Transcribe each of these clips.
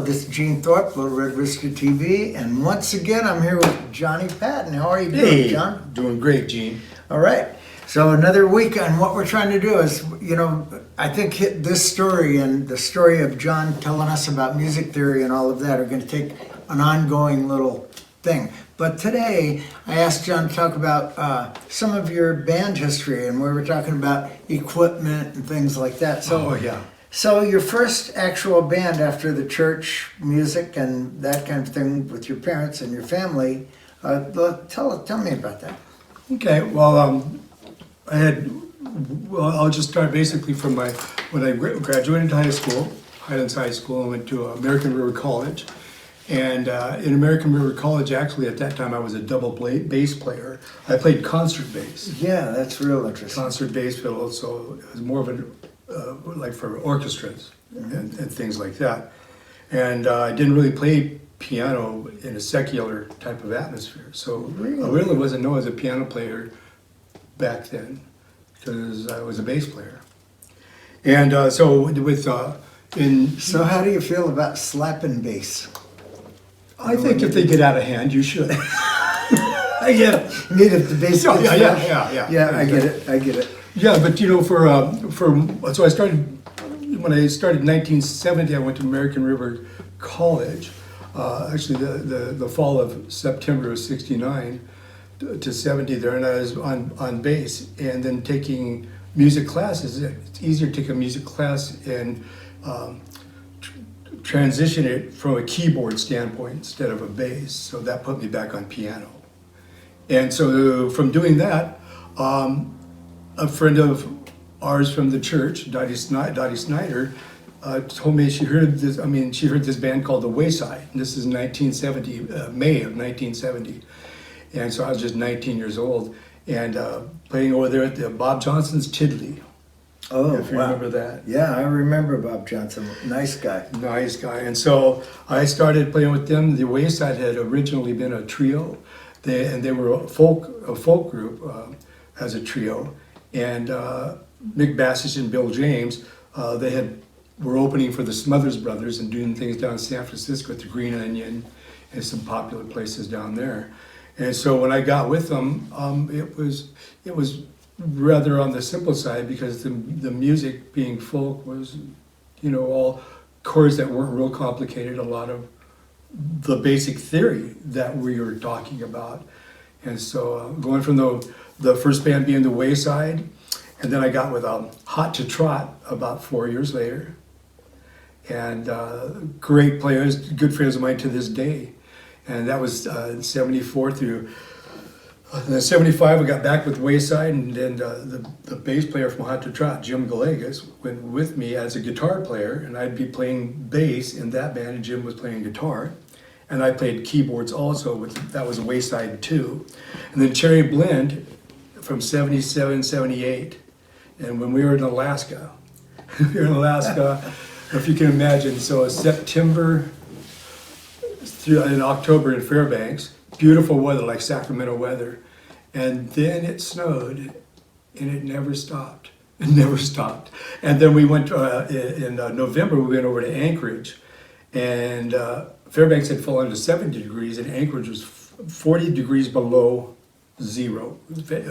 this is Gene Thorpe, Little Red Rooster TV, and once again I'm here with Johnny Patton. How are you doing, John? Doing great, Gene. All right. So another week, and what we're trying to do is, I think this story and the story of John telling us about music theory and all of that are going to take an ongoing little thing. But today, I asked John to talk about some of your band history, and we were talking about equipment and things like that. So, So your first actual band after the church music and that kind of thing with your parents and your family, tell me about that. Okay, well, I'll just start basically from when I graduated high school, Highlands High School, and went to American River College. And in American River College, actually at that time I was a double bass player. I played concert bass. Yeah, that's real interesting. Concert bass fiddle, so it was more of a, like for orchestras and things like that. And I didn't really play piano in a secular type of atmosphere. So I really wasn't known as a piano player back then because I was a bass player. And so how do you feel about slapping bass? I think if they get out of hand, you should. I get it. I mean, if the bass Yeah, I get it. Yeah, but so I started, when I started in 1970, I went to American River College. Actually, the fall of September of '69 to '70 there, and I was on bass, and then taking music classes. It's easier to take a music class and transition it from a keyboard standpoint instead of a bass. So that put me back on piano. And so from doing that, a friend of ours from the church, Dottie Snyder, told me she heard this band called The Wayside. And this is 1970, May of 1970. And so I was just 19 years old and playing over there at the Bob Johnson's Tiddly. Oh, if you remember that. Yeah, I remember Bob Johnson. Nice guy. Nice guy. And so I started playing with them. The Wayside had originally been a trio. They were a folk group as a trio. And Mick Bassage and Bill James, were opening for the Smothers Brothers and doing things down in San Francisco at the Green Onion and some popular places down there. And so when I got with them, it was rather on the simple side because the music being folk was, all chords that weren't real complicated, a lot of the basic theory that we were talking about. And so going from the first band being The Wayside, and then I got with Hot to Trot about 4 years later. And great players, good friends of mine to this day. And that was 74 through 75. I got back with Wayside, and then the bass player from Hot to Trot, Jim Galegas, went with me as a guitar player, and I'd be playing bass in that band, and Jim was playing guitar. And I played keyboards also, that was Wayside 2. And then Cherry Blend from 77, 78. And when we were in Alaska, if you can imagine, so September through in October in Fairbanks, beautiful weather, like Sacramento weather. And then it snowed, and it never stopped. It never stopped. And then we went, in November, we went over to Anchorage, and Fairbanks had fallen to 70 degrees, and Anchorage was 40 degrees below zero.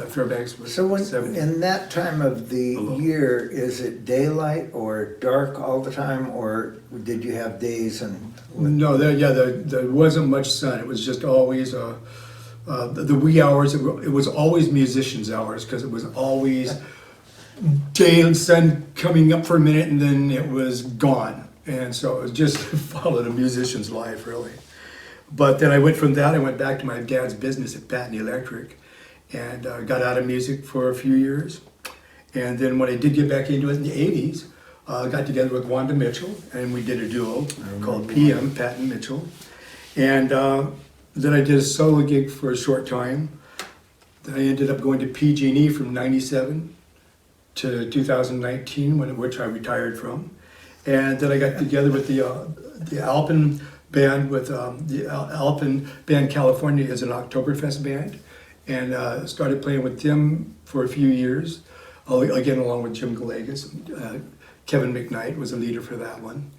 Fairbanks was 70. In that time of the year, is it daylight or dark all the time, or did you have days and? No, there wasn't much sun. It was just always the wee hours. It was always musicians' hours because it was always day and sun coming up for a minute and then it was gone. And so it was just followed a musician's life, really. But then I went from that, I went back to my dad's business at Patton Electric and got out of music for a few years. And then when I did get back into it in the 80s, I got together with Wanda Mitchell and we did a duo called PM, Patton Mitchell. And then I did a solo gig for a short time. Then I ended up going to PG&E from 97 to 2019, which I retired from. And then I got together with the Alpen band with the Alpen Band California as an Oktoberfest band, and started playing with them for a few years, again along with Jim Galegas. Kevin McKnight was a leader for that one.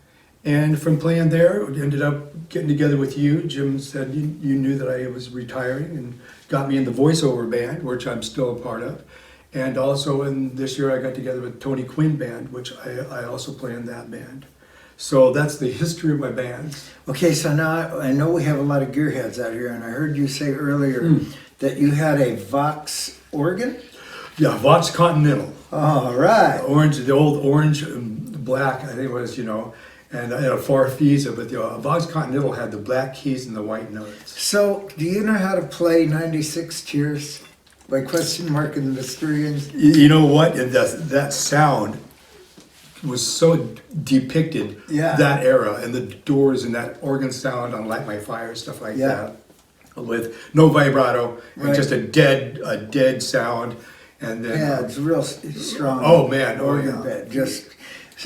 And from playing there, we ended up getting together with you. Jim said you knew that I was retiring and got me in the voiceover band, which I'm still a part of. And also in this year I got together with Tony Quinn Band, which I also play in that band. So that's the history of my bands. Okay, so now I know we have a lot of gearheads out here, and I heard you say earlier that you had a Vox organ? Yeah, Vox Continental. All right. Orange, the old orange and black, I think it was, and I had a Farfisa, but the Vox Continental had the black keys and the white notes. So, do you know how to play 96 Tears by Question Mark and the Mysterians? You know what? And that sound was so depicted, that era, and the Doors and that organ sound on Light My Fire, stuff like that, with no vibrato, and just a dead sound. And then, it's real strong. Oh man, organ bed. Just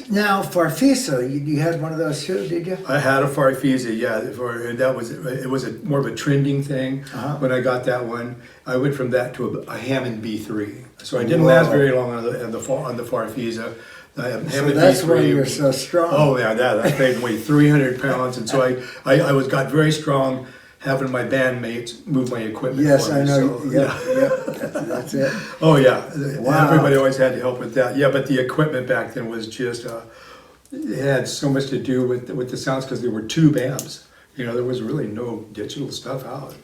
now, Farfisa, you had one of those too, did you? I had a Farfisa, and it was more of a trending thing when I got that one. I went from that to a Hammond B3, so I didn't last very long on the Farfisa. So that's why you're so strong. Oh yeah, that thing weighed 300 pounds, and so I got very strong having my bandmates move my equipment. Yes, for me, I know. So, That's it. Oh yeah, Wow. Everybody always had to help with that. Yeah, but the equipment back then was just it had so much to do with the sounds because there were tube amps. There was really no digital stuff out.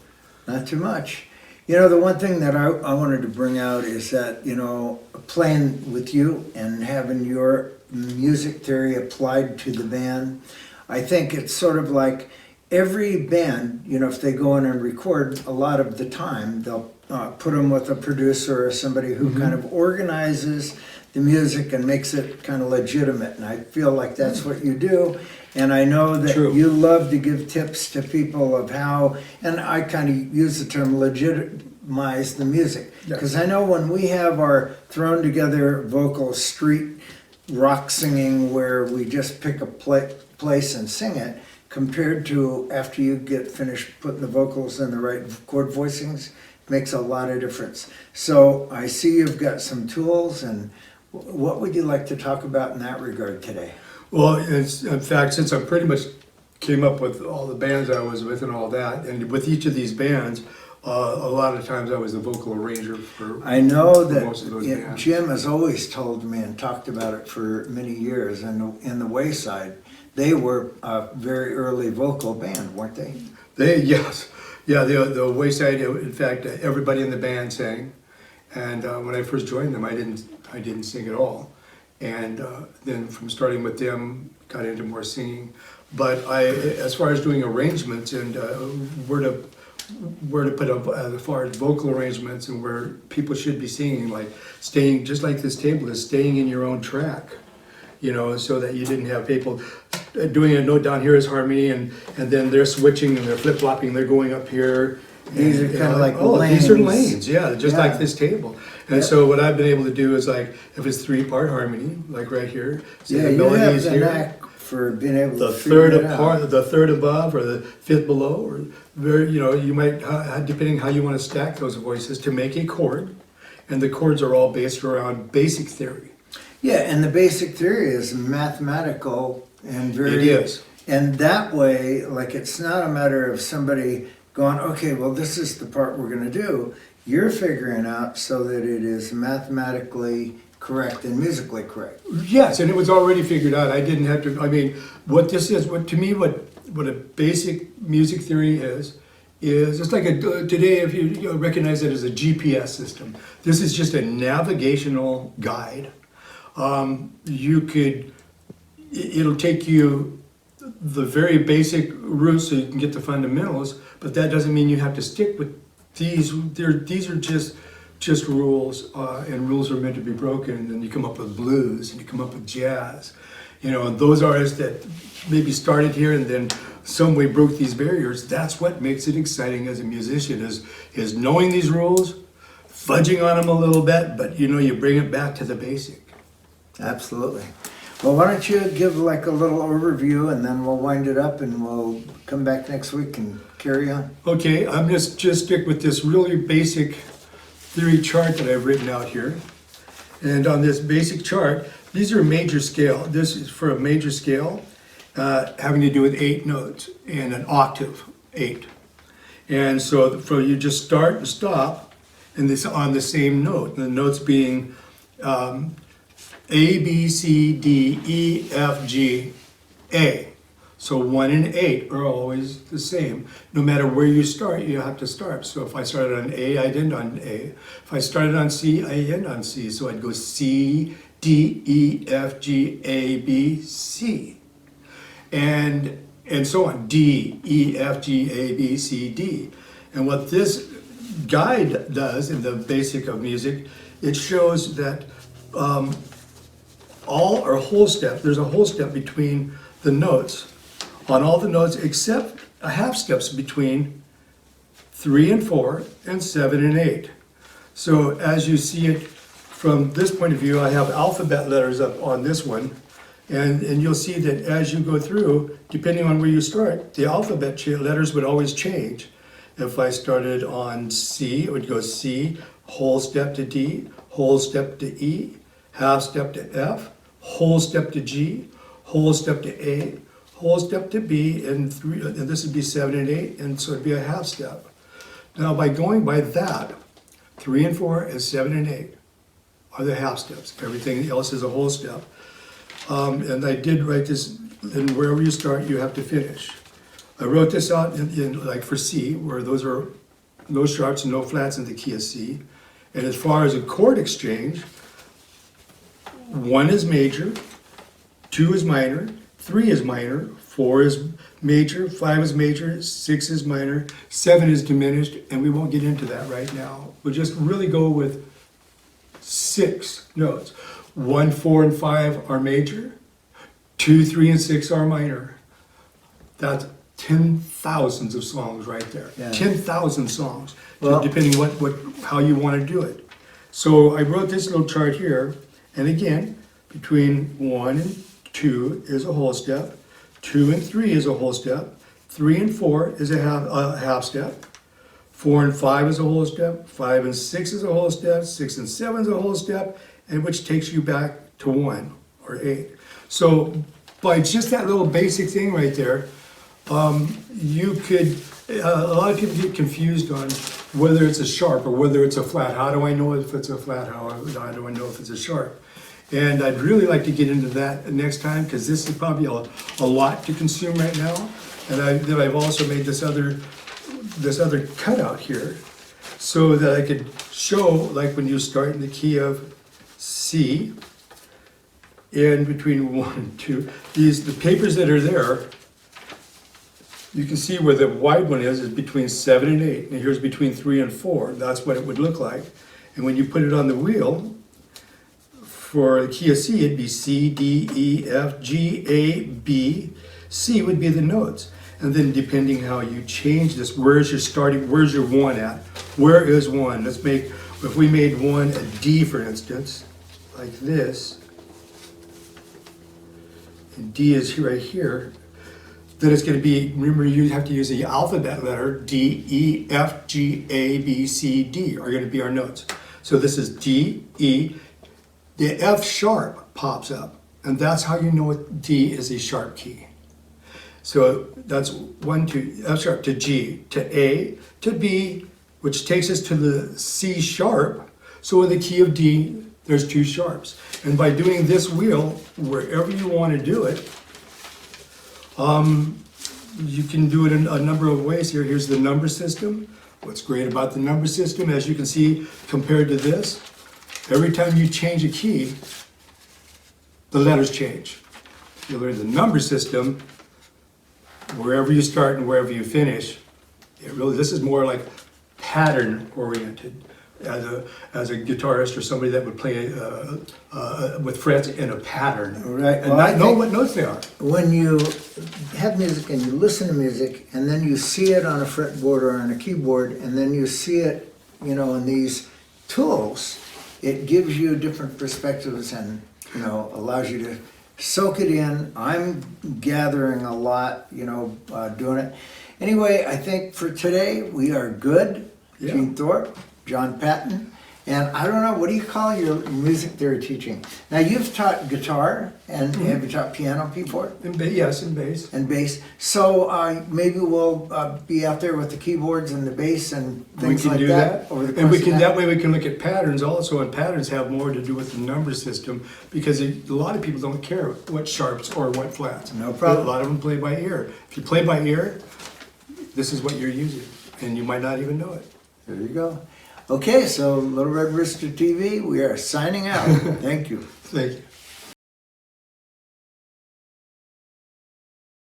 Not too much. The one thing that I wanted to bring out is that, playing with you and having your music theory applied to the band, I think it's sort of like every band, if they go in and record, a lot of the time, they'll put them with a producer or somebody who kind of organizes the music and makes it kind of legitimate. And I feel like that's what you do. And I know that you love to give tips to people of how, and I kind of use the term legitimize the music. Because I know when we have our thrown together vocal street rock singing where we just pick a place and sing it, compared to after you get finished putting the vocals in the right chord voicings, makes a lot of difference. So I see you've got some tools, and what would you like to talk about in that regard today? Well, in fact, since I pretty much came up with all the bands I was with and all that, and with each of these bands, a lot of times I was the vocal arranger for I know that most of those bands. Jim has always told me and talked about it for many years, and in the Wayside, they were a very early vocal band, weren't they? Yes. Yeah, the Wayside, in fact, everybody in the band sang. And when I first joined them, I didn't sing at all. And then from starting with them, got into more singing. But as far as doing arrangements and where to put up as far as vocal arrangements and where people should be singing, like staying, just like this table is staying in your own track, so that you didn't have people doing a note down here as harmony and then they're switching and they're flip-flopping, they're going up here. These are kind of like lanes. These are lanes, just like this table. And so what I've been able to do is like, if it's 3-part harmony, like right here, so the you melody have is the here. knack for being able The to figure third it out. apart, the third above, or the fifth below, or you might, depending how you want to stack those voices to make a chord, and the chords are all based around basic theory. Yeah, and the basic theory is mathematical and very. It is. And that way, like it's not a matter of somebody going, okay, well, this is the part we're going to do. You're figuring out so that it is mathematically correct and musically correct. Yes, and it was already figured out. I didn't have to. I mean, what this is, what a basic music theory is it's like today, if you recognize it as a GPS system. This is just a navigational guide. It'll take you the very basic routes so you can get the fundamentals, but that doesn't mean you have to stick with these. These are just rules, and rules are meant to be broken, and then you come up with blues, and you come up with jazz. And those artists that maybe started here and then some way broke these barriers, that's what makes it exciting as a musician, is knowing these rules, fudging on them a little bit, but you bring it back to the basic. Absolutely. Well, why don't you give like a little overview and then we'll wind it up and we'll come back next week and carry on. Okay, I'm just stick with this really basic theory chart that I've written out here. And on this basic chart, these are major scale. This is for a major scale. having to do with 8 notes and an octave, 8. And so you just start and stop and this on the same note, the notes being A, B, C, D, E, F, G, A. So 1 and 8 are always the same. No matter where you start, you have to start. So if I started on A, I'd end on A. If I started on C, I end on C. So I'd go C, D, E, F, G, A, B, C. And so on, D, E, F, G, A, B, C, D. And what this guide does in the basic of music, it shows that whole step, there's a whole step between the notes, on all the notes except a half steps between 3 and 4 and 7 and 8. So as you see it from this point of view, I have alphabet letters up on this one. And you'll see that as you go through, depending on where you start, the alphabet letters would always change. If I started on C, it would go C, whole step to D, whole step to E, half step to F, whole step to G, whole step to A, whole step to B, and this would be 7 and 8, and so it'd be a half step. Now by going by that, 3 and 4 and 7 and 8 are the half steps. Everything else is a whole step. And I did write this, and wherever you start, you have to finish. I wrote this out in like for C, where those are no sharps and no flats in the key of C. And as far as a chord exchange, 1 is major, 2 is minor, 3 is minor, 4 is major, 5 is major, 6 is minor, 7 is diminished, and we won't get into that right now. We'll just really go with 6 notes. 1, 4, and 5 are major. 2, 3, and 6 are minor. That's 10,000s of songs right there. Yeah. 10,000 songs, Well, depending how you want to do it. So I wrote this little chart here, and again, between 1 and 2 is a whole step. 2 and 3 is a whole step. 3 and 4 is a half step. 4 and 5 is a whole step. 5 and 6 is a whole step. 6 and 7 is a whole step. And which takes you back to 1 or 8. So by just that little basic thing right there, you could, a lot of people get confused on whether it's a sharp or whether it's a flat. How do I know if it's a flat? How do I know if it's a sharp? And I'd really like to get into that next time, because this is probably a lot to consume right now. And then I've also made this other cutout here so that I could show, like when you start in the key of C, and between 1 and 2, the papers that are there, you can see where the wide one is between 7 and 8, and here's between 3 and 4. That's what it would look like. And when you put it on the wheel, for the key of C, it'd be C, D, E, F, G, A, B. C would be the notes. And then depending how you change this, where's your 1 at? Where is 1? If we made 1 a D, for instance, like this, and D is right here, then it's going to be, remember, you have to use the alphabet letter, D, E, F, G, A, B, C, D are going to be our notes. So this is D, E, the F sharp pops up, and that's how you know D is a sharp key. So that's 1, 2, F sharp to G, to A, to B, which takes us to the C sharp. So in the key of D, there's 2 sharps. And by doing this wheel, wherever you want to do it, you can do it in a number of ways here. Here's the number system. What's great about the number system, as you can see, compared to this, every time you change a key, the letters change. You learn the number system, wherever you start and wherever you finish. This is more like pattern oriented. As a guitarist or somebody that would play with frets in a pattern, Right. and Well, not I know think what notes they are. when you have music and you listen to music and then you see it on a fretboard or on a keyboard and then you see it, in these tools, it gives you different perspectives and, allows you to soak it in. I'm gathering a lot, doing it. Anyway, I think for today we are good. Yeah. Gene Thorpe, John Patton, And I don't know, what do you call your music theory teaching? Now, you've taught guitar, and have you taught piano before? Yes, and bass. And bass. So maybe we'll be out there with the keyboards and the bass and We things can like do that. that. Over the And we course can, of that way we can look at patterns also, and patterns have more to do with the number system, because a lot of people don't care what sharps or what flats. No problem. A lot of them play by ear. If you play by ear, this is what you're using, and you might not even know it. There you go. Okay, so Little Red Rooster TV, we are signing out. Thank you. Thank you.